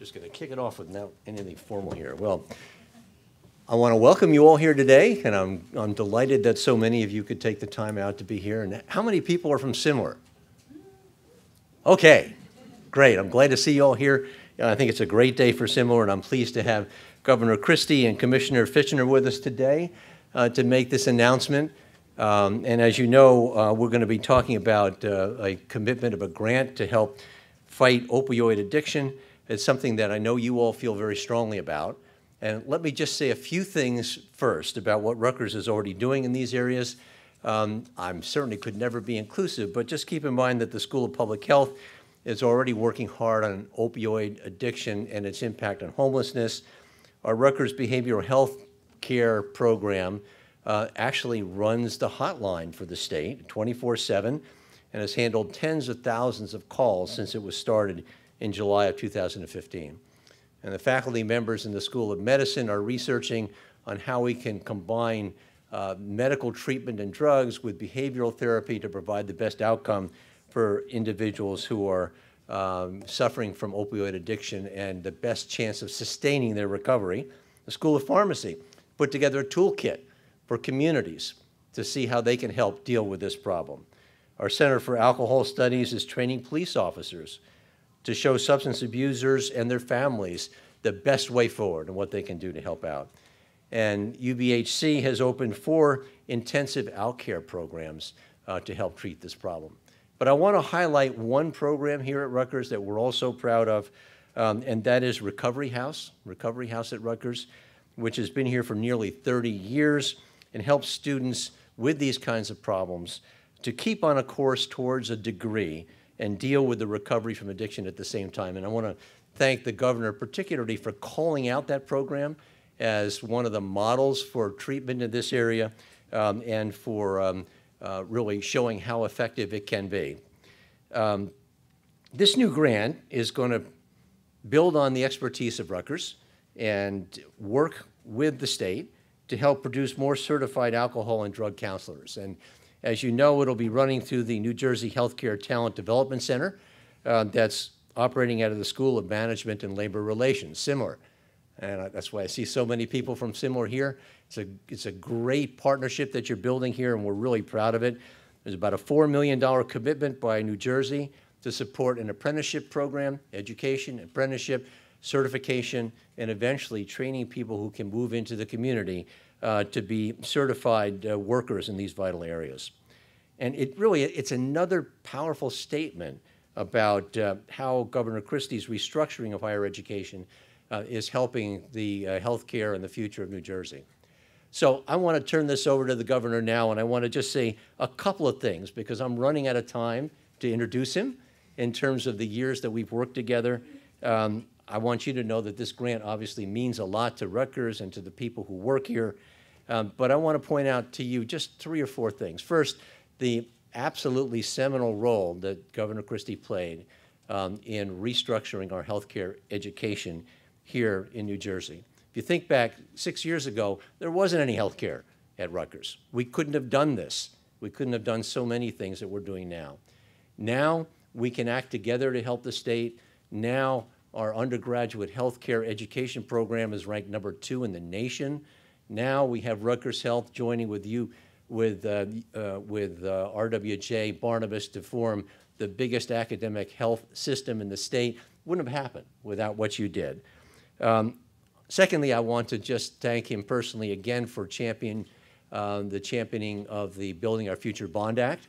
Just going to kick it off without anything formal here. Well, I want to welcome you all here today, and I'm delighted that so many of you could take the time out to be here. And how many people are from Similar? Okay, great. I'm glad to see you all here. I think it's a great day for Similar, and I'm pleased to have Governor Christie and Commissioner Fitchner with us today to make this announcement. And as you know, we're going to be talking about a commitment of a grant to help fight opioid addiction. It's something that I know you all feel very strongly about. And let me just say a few things first about what Rutgers is already doing in these areas. I certainly could never be inclusive, but just keep in mind that the School of Public Health is already working hard on opioid addiction and its impact on homelessness. Our Rutgers Behavioral Health Care Program actually runs the hotline for the state 24/7 and has handled tens of thousands of calls since it was started in July of 2015. And the faculty members in the School of Medicine are researching on how we can combine medical treatment and drugs with behavioral therapy to provide the best outcome for individuals who are suffering from opioid addiction and the best chance of sustaining their recovery. The School of Pharmacy put together a toolkit for communities to see how they can help deal with this problem. Our Center for Alcohol Studies is training police officers to show substance abusers and their families the best way forward and what they can do to help out. And UBHC has opened 4 intensive outcare programs to help treat this problem. But I want to highlight one program here at Rutgers that we're also proud of, and that is Recovery House at Rutgers, which has been here for nearly 30 years and helps students with these kinds of problems to keep on a course towards a degree and deal with the recovery from addiction at the same time. And I want to thank the governor particularly for calling out that program as one of the models for treatment in this area and for really showing how effective it can be. This new grant is going to build on the expertise of Rutgers and work with the state to help produce more certified alcohol and drug counselors. And as you know, it'll be running through the New Jersey Healthcare Talent Development Center that's operating out of the School of Management and Labor Relations, Similar. And that's why I see so many people from Similar here. It's a great partnership that you're building here, and we're really proud of it. There's about a $4 million commitment by New Jersey to support an apprenticeship program, education, apprenticeship, certification, and eventually training people who can move into the community to be certified workers in these vital areas. And it's another powerful statement about how Governor Christie's restructuring of higher education is helping the healthcare and the future of New Jersey. So I want to turn this over to the governor now, and I want to just say a couple of things because I'm running out of time to introduce him in terms of the years that we've worked together. I want you to know that this grant obviously means a lot to Rutgers and to the people who work here. But I want to point out to you just 3 or 4 things. First, the absolutely seminal role that Governor Christie played in restructuring our healthcare education here in New Jersey. If you think back 6 years ago, there wasn't any healthcare at Rutgers. We couldn't have done this. We couldn't have done so many things that we're doing now. Now we can act together to help the state. Now our undergraduate healthcare education program is ranked #2 in the nation. Now we have Rutgers Health joining with you, with RWJ Barnabas to form the biggest academic health system in the state. Wouldn't have happened without what you did. Secondly, I want to just thank him personally again for championing of the Building Our Future Bond Act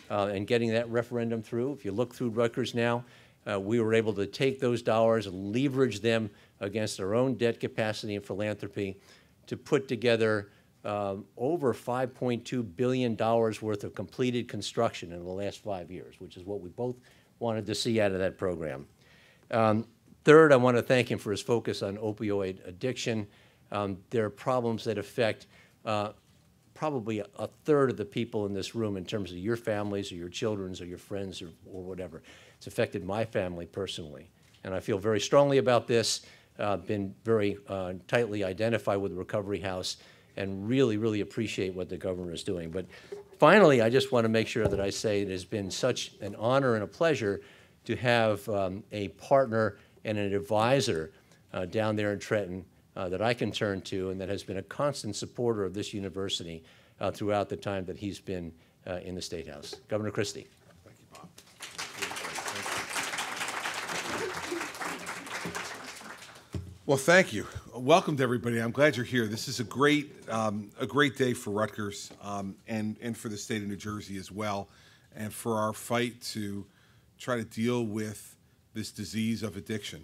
and getting that referendum through. If you look through Rutgers now, we were able to take those dollars and leverage them against our own debt capacity and philanthropy to put together over $5.2 billion worth of completed construction in the last 5 years, which is what we both wanted to see out of that program. Third, I want to thank him for his focus on opioid addiction. There are problems that affect probably a third of the people in this room in terms of your families or your children's or your friends or whatever. It's affected my family personally. And I feel very strongly about this, been very tightly identified with the Recovery House and really, really appreciate what the governor is doing. But finally, I just want to make sure that I say it has been such an honor and a pleasure to have a partner and an advisor down there in Trenton that I can turn to, and that has been a constant supporter of this university throughout the time that he's been in the State House. Governor Christie. Thank you, Bob. Well, thank you. Welcome to everybody. I'm glad you're here. This is a great day for Rutgers and for the state of New Jersey as well, and for our fight to try to deal with this disease of addiction.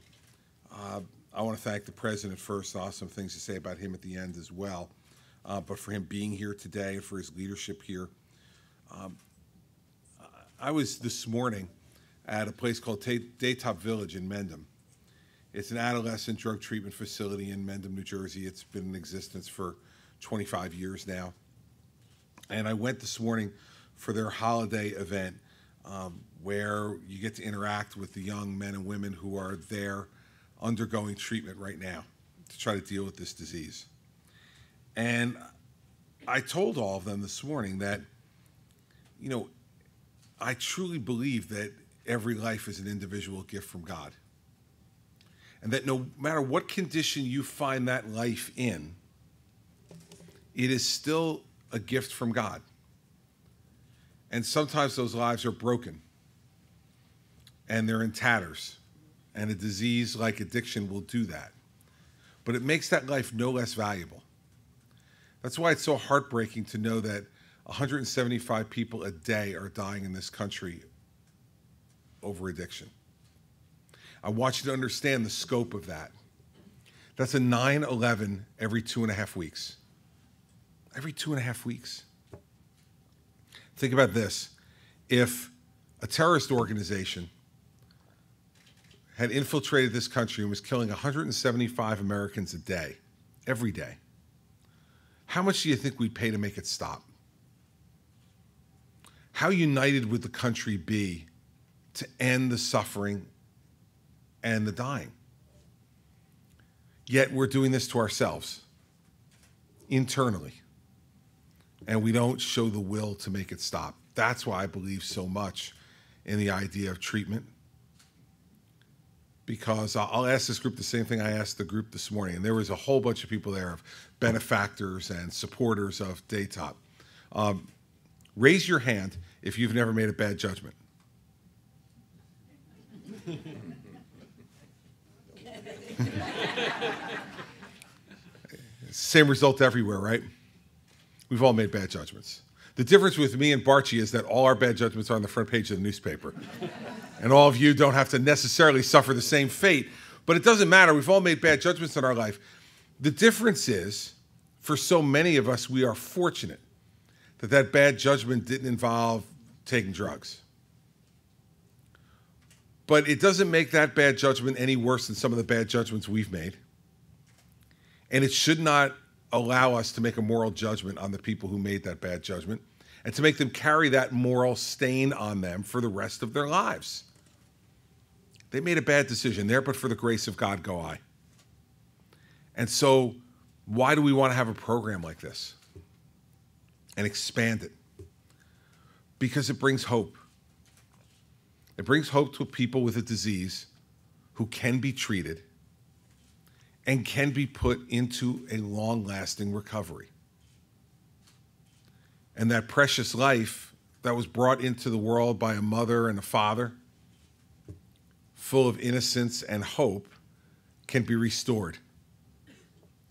I want to thank the president first. Awesome things to say about him at the end as well. But for him being here today and for his leadership here. I was this morning at a place called Daytop Village in Mendham. It's an adolescent drug treatment facility in Mendham, New Jersey. It's been in existence for 25 years now. And I went this morning for their holiday event where you get to interact with the young men and women who are there undergoing treatment right now to try to deal with this disease. And I told all of them this morning that, you know, I truly believe that every life is an individual gift from God. And that no matter what condition you find that life in, it is still a gift from God. And sometimes those lives are broken and they're in tatters. And a disease like addiction will do that. But it makes that life no less valuable. That's why it's so heartbreaking to know that 175 people a day are dying in this country over addiction. I want you to understand the scope of that. That's a 9/11 every 2.5 weeks. Every 2.5 weeks. Think about this. If a terrorist organization had infiltrated this country and was killing 175 Americans a day, every day, how much do you think we'd pay to make it stop? How united would the country be to end the suffering and the dying? Yet we're doing this to ourselves, internally, and we don't show the will to make it stop. That's why I believe so much in the idea of treatment, because I'll ask this group the same thing I asked the group this morning, and there was a whole bunch of people there, of benefactors and supporters of Daytop. Raise your hand if you've never made a bad judgment. Same result everywhere, right? We've all made bad judgments. The difference with me and Barchi is that all our bad judgments are on the front page of the newspaper. And all of you don't have to necessarily suffer the same fate, but it doesn't matter. We've all made bad judgments in our life. The difference is, for so many of us, we are fortunate that that bad judgment didn't involve taking drugs. But it doesn't make that bad judgment any worse than some of the bad judgments we've made. And it should not allow us to make a moral judgment on the people who made that bad judgment and to make them carry that moral stain on them for the rest of their lives. They made a bad decision there, but for the grace of God go I. And so why do we want to have a program like this and expand it? Because it brings hope. It brings hope to people with a disease who can be treated and can be put into a long-lasting recovery. And that precious life that was brought into the world by a mother and a father, full of innocence and hope, can be restored.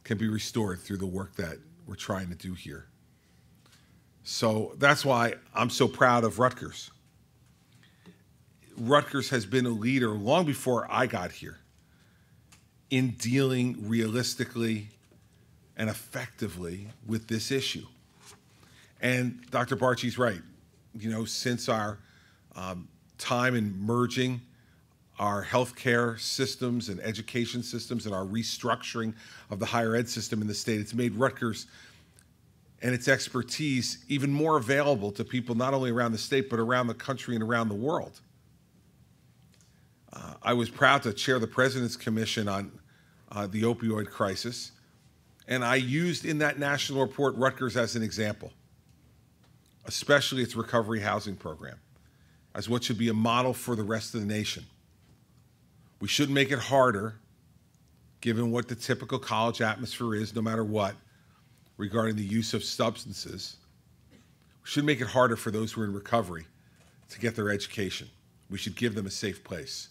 Can be restored through the work that we're trying to do here. So that's why I'm so proud of Rutgers. Rutgers has been a leader long before I got here in dealing realistically and effectively with this issue. And Dr. Barchi's right. You know, since our time in merging our healthcare systems and education systems and our restructuring of the higher ed system in the state, it's made Rutgers and its expertise even more available to people not only around the state, but around the country and around the world. I was proud to chair the President's Commission on the opioid crisis, and I used in that national report Rutgers as an example, especially its recovery housing program, as what should be a model for the rest of the nation. We shouldn't make it harder, given what the typical college atmosphere is, no matter what, regarding the use of substances. We should make it harder for those who are in recovery to get their education. We should give them a safe place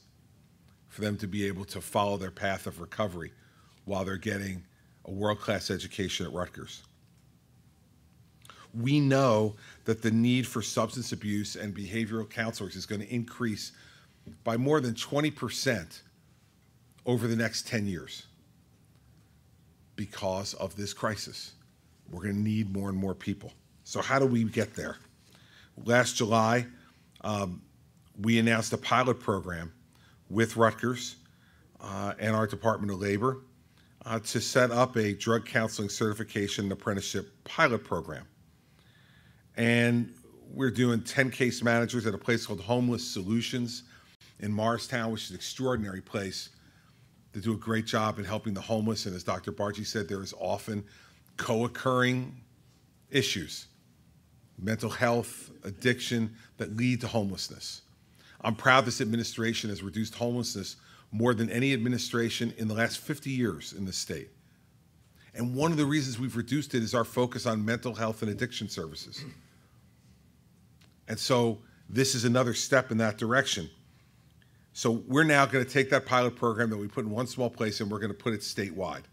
for them to be able to follow their path of recovery while they're getting a world-class education at Rutgers. We know that the need for substance abuse and behavioral counselors is going to increase by more than 20% over the next 10 years because of this crisis. We're going to need more and more people. So how do we get there? Last July, we announced a pilot program with Rutgers and our Department of Labor to set up a drug counseling certification and apprenticeship pilot program. And we're doing 10 case managers at a place called Homeless Solutions in Morristown, which is an extraordinary place to do a great job in helping the homeless. And as Dr. Barchi said, there is often co-occurring issues, mental health, addiction, that lead to homelessness. I'm proud this administration has reduced homelessness more than any administration in the last 50 years in the state. And one of the reasons we've reduced it is our focus on mental health and addiction services. And so this is another step in that direction. So we're now going to take that pilot program that we put in one small place and we're going to put it statewide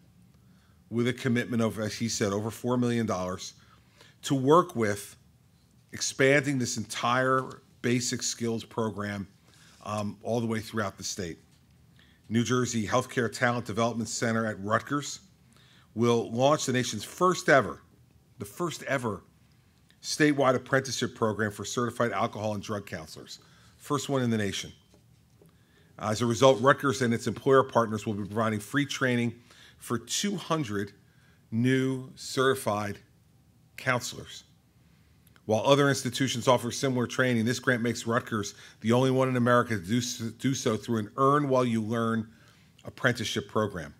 with a commitment of, as he said, over $4 million to work with expanding this entire basic skills program all the way throughout the state. New Jersey Healthcare Talent Development Center at Rutgers will launch the nation's first ever statewide apprenticeship program for certified alcohol and drug counselors. First one in the nation. As a result, Rutgers and its employer partners will be providing free training for 200 new certified counselors. While other institutions offer similar training, this grant makes Rutgers the only one in America to do so through an Earn While You Learn apprenticeship program.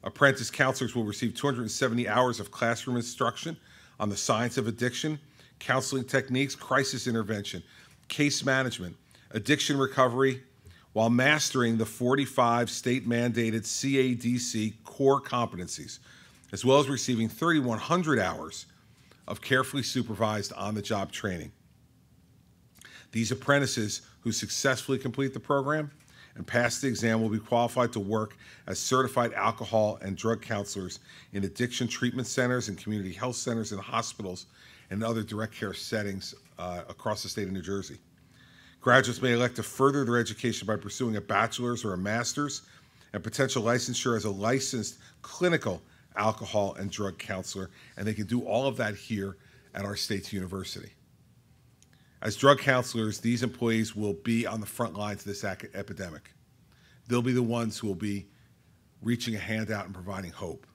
Apprentice counselors will receive 270 hours of classroom instruction on the science of addiction, counseling techniques, crisis intervention, case management, addiction recovery, while mastering the 45 state-mandated CADC core competencies, as well as receiving 3,100 hours of carefully supervised on-the-job training. These apprentices who successfully complete the program and pass the exam will be qualified to work as certified alcohol and drug counselors in addiction treatment centers and community health centers and hospitals and other direct care settings across the state of New Jersey. Graduates may elect to further their education by pursuing a bachelor's or a master's and potential licensure as a licensed clinical alcohol and drug counselor, and they can do all of that here at our state's university. As drug counselors, these employees will be on the front lines of this epidemic. They'll be the ones who will be reaching a hand out and providing hope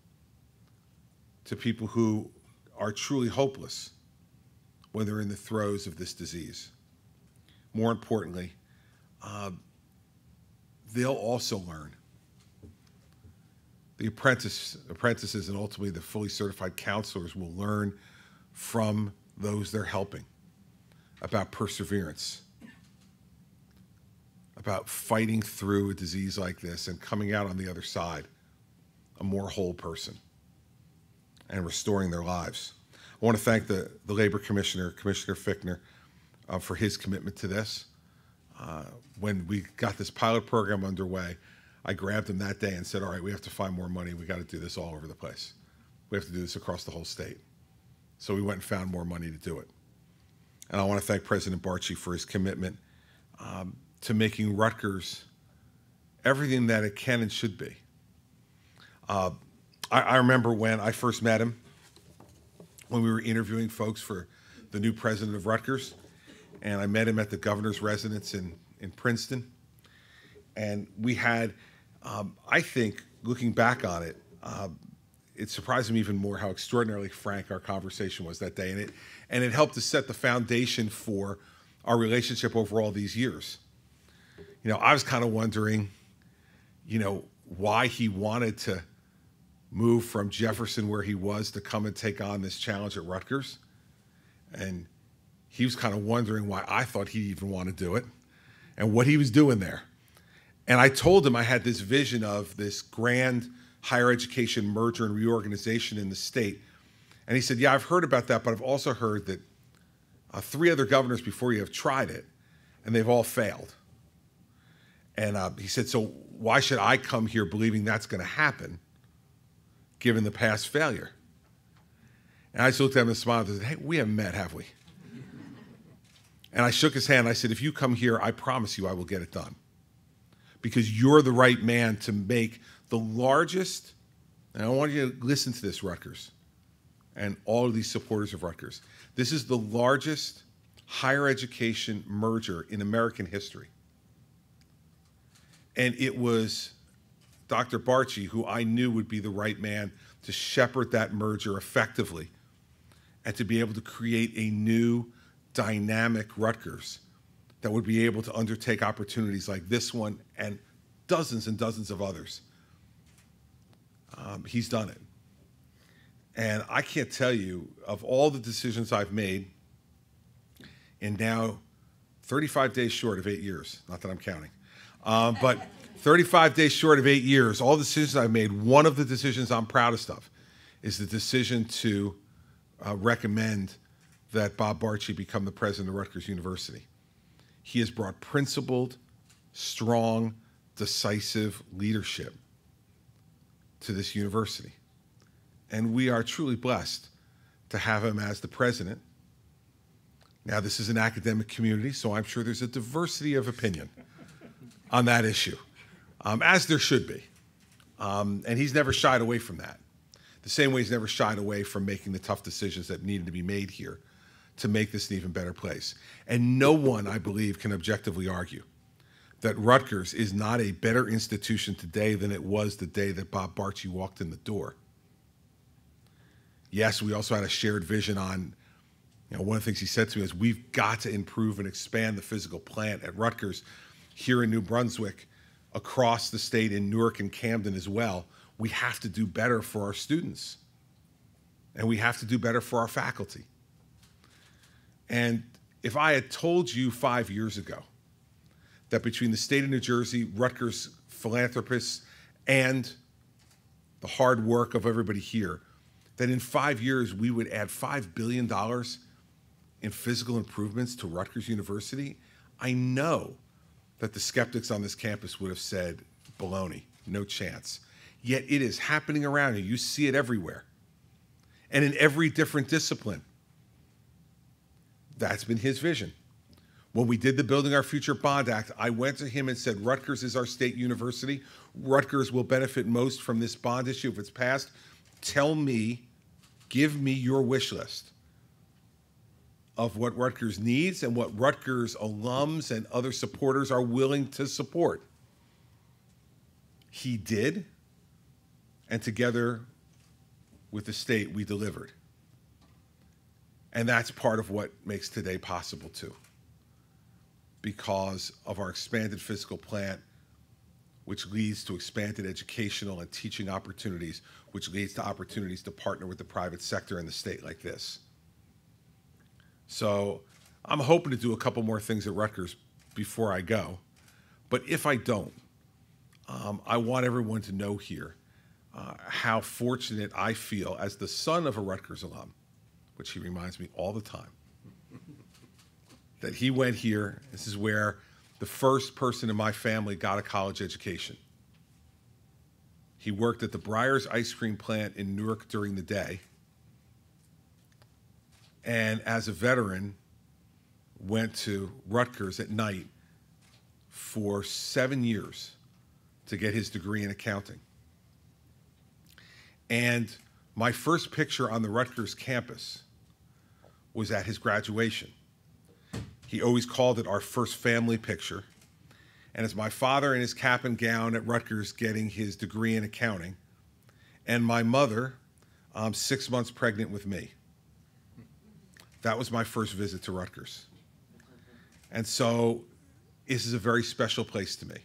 to people who are truly hopeless when they're in the throes of this disease. More importantly, they'll also learn. The apprentices and ultimately the fully certified counselors will learn from those they're helping about perseverance, about fighting through a disease like this and coming out on the other side a more whole person and restoring their lives. I want to thank the Labor Commissioner, Commissioner Fichtner, for his commitment to this. When we got this pilot program underway, I grabbed him that day and said, all right, we have to find more money. We got to do this all over the place. We have to do this across the whole state. So we went and found more money to do it. And I want to thank President Barchi for his commitment to making Rutgers everything that it can and should be. I remember when I first met him, when we were interviewing folks for the new president of Rutgers, and I met him at the governor's residence in Princeton. And we had, I think, looking back on it, it surprised me even more how extraordinarily frank our conversation was that day. And it helped to set the foundation for our relationship over all these years. You know, I was kind of wondering, you know, why he wanted to move from Jefferson, where he was, to come and take on this challenge at Rutgers. And he was kind of wondering why I thought he'd even want to do it and what he was doing there. And I told him I had this vision of this grand higher education merger and reorganization in the state. And he said, yeah, I've heard about that, but I've also heard that 3 other governors before you have tried it, and they've all failed. And he said, so why should I come here believing that's going to happen, given the past failure? And I just looked at him and smiled and said, hey, we haven't met, have we? And I shook his hand. I said, if you come here, I promise you I will get it done. Because you're the right man to make the largest, and I want you to listen to this, Rutgers, and all of these supporters of Rutgers. This is the largest higher education merger in American history. And it was Dr. Barchi who I knew would be the right man to shepherd that merger effectively and to be able to create a new, dynamic Rutgers that would be able to undertake opportunities like this one and dozens of others. He's done it. And I can't tell you, of all the decisions I've made in now 35 days short of 8 years, not that I'm counting, but 35 days short of 8 years, all the decisions I've made, one of the decisions I'm proudest of is the decision to recommend that Bob Barchi become the president of Rutgers University. He has brought principled, strong, decisive leadership to this university. And we are truly blessed to have him as the president. Now, this is an academic community, so I'm sure there's a diversity of opinion on that issue, as there should be. And he's never shied away from that. The same way he's never shied away from making the tough decisions that needed to be made here to make this an even better place. And no one, I believe, can objectively argue that Rutgers is not a better institution today than it was the day that Bob Barchi walked in the door. Yes, we also had a shared vision on, one of the things he said to me is we've got to improve and expand the physical plant at Rutgers here in New Brunswick, across the state in Newark and Camden as well. We have to do better for our students, and we have to do better for our faculty. And if I had told you 5 years ago that between the state of New Jersey, Rutgers philanthropists, and the hard work of everybody here, that in 5 years we would add $5 billion in physical improvements to Rutgers University, I know that the skeptics on this campus would have said, baloney, no chance. Yet it is happening around you. You see it everywhere. And in every different discipline. That's been his vision. When we did the Building Our Future Bond Act, I went to him and said, Rutgers is our state university. Rutgers will benefit most from this bond issue if it's passed. Tell me, give me your wish list of what Rutgers needs and what Rutgers alums and other supporters are willing to support. He did, and together with the state, we delivered. And that's part of what makes today possible too, because of our expanded physical plant, which leads to expanded educational and teaching opportunities, which leads to opportunities to partner with the private sector in the state like this. So I'm hoping to do a couple more things at Rutgers before I go. But if I don't, I want everyone to know here how fortunate I feel as the son of a Rutgers alum, which he reminds me all the time, that he went here. This is where the first person in my family got a college education. He worked at the Breyers ice cream plant in Newark during the day, and as a veteran, went to Rutgers at night for 7 years to get his degree in accounting. And my first picture on the Rutgers campus was at his graduation. He always called it our first family picture. And it's my father in his cap and gown at Rutgers getting his degree in accounting, and my mother 6 months pregnant with me. That was my first visit to Rutgers. And so this is a very special place to me.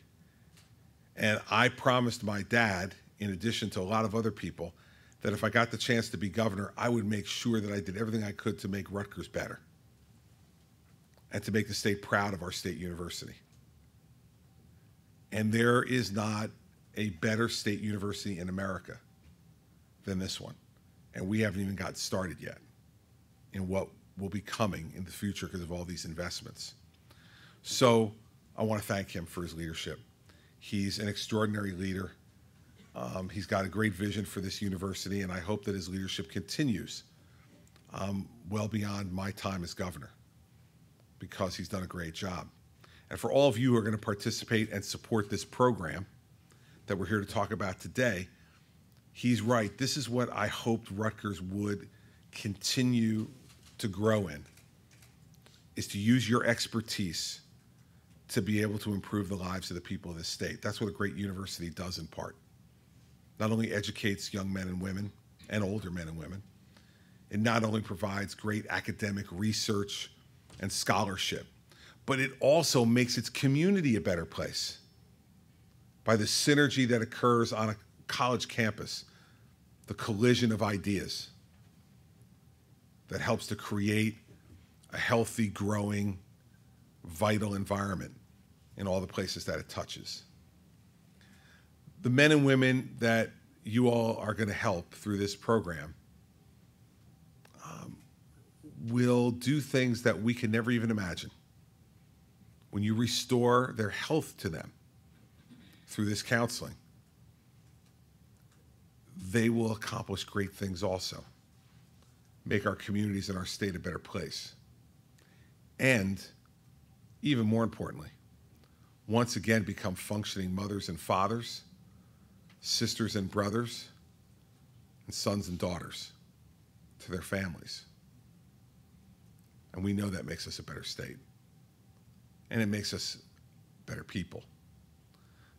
And I promised my dad, in addition to a lot of other people, that if I got the chance to be governor, I would make sure that I did everything I could to make Rutgers better and to make the state proud of our state university. And there is not a better state university in America than this one. And we haven't even gotten started yet in what will be coming in the future because of all these investments. So I want to thank him for his leadership. He's an extraordinary leader. He's got a great vision for this university, and I hope that his leadership continues well beyond my time as governor, because he's done a great job. And for all of you who are going to participate and support this program that we're here to talk about today, he's right. This is what I hoped Rutgers would continue to grow in, is to use your expertise to be able to improve the lives of the people of this state. That's what a great university does in part. Not only educates young men and women and older men and women, it not only provides great academic research and scholarship, but it also makes its community a better place by the synergy that occurs on a college campus, the collision of ideas that helps to create a healthy, growing, vital environment in all the places that it touches. The men and women that you all are going to help through this program will do things that we can never even imagine. When you restore their health to them through this counseling, they will accomplish great things also. Make our communities and our state a better place. And even more importantly, once again become functioning mothers and fathers, sisters and brothers, and sons and daughters to their families. And we know that makes us a better state. And it makes us better people.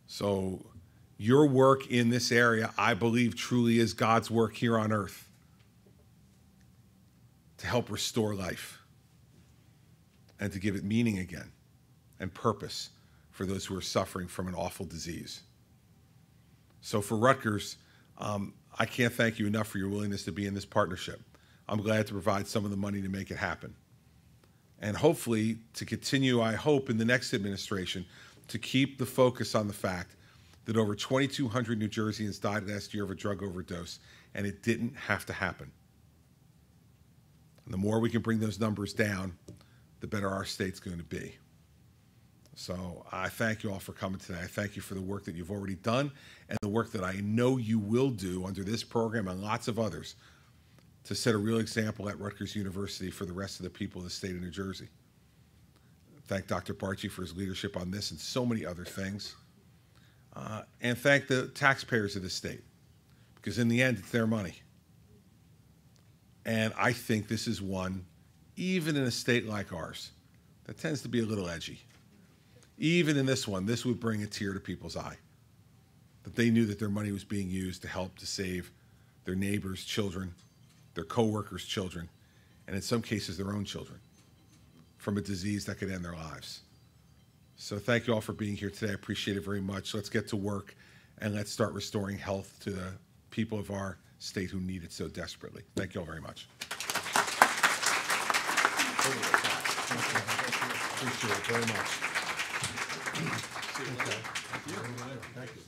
So your work in this area, I believe, truly is God's work here on earth to help restore life and to give it meaning again and purpose for those who are suffering from an awful disease. So for Rutgers, I can't thank you enough for your willingness to be in this partnership. I'm glad to provide some of the money to make it happen. And hopefully to continue, I hope, in the next administration, to keep the focus on the fact that over 2,200 New Jerseyans died last year of a drug overdose, and it didn't have to happen. And the more we can bring those numbers down, the better our state's going to be. So I thank you all for coming today. I thank you for the work that you've already done and the work that I know you will do under this program and lots of others to set a real example at Rutgers University for the rest of the people of the state of New Jersey. Thank Dr. Barchi for his leadership on this and so many other things. And thank the taxpayers of the state, because in the end, it's their money. And I think this is one, even in a state like ours, that tends to be a little edgy. Even in this one, this would bring a tear to people's eye, that they knew that their money was being used to help to save their neighbors' children, their coworkers' children, and in some cases, their own children from a disease that could end their lives. So thank you all for being here today. I appreciate it very much. Let's get to work and let's start restoring health to the people of our state who need it so desperately. Thank you all very much. Appreciate it very much. Thank you.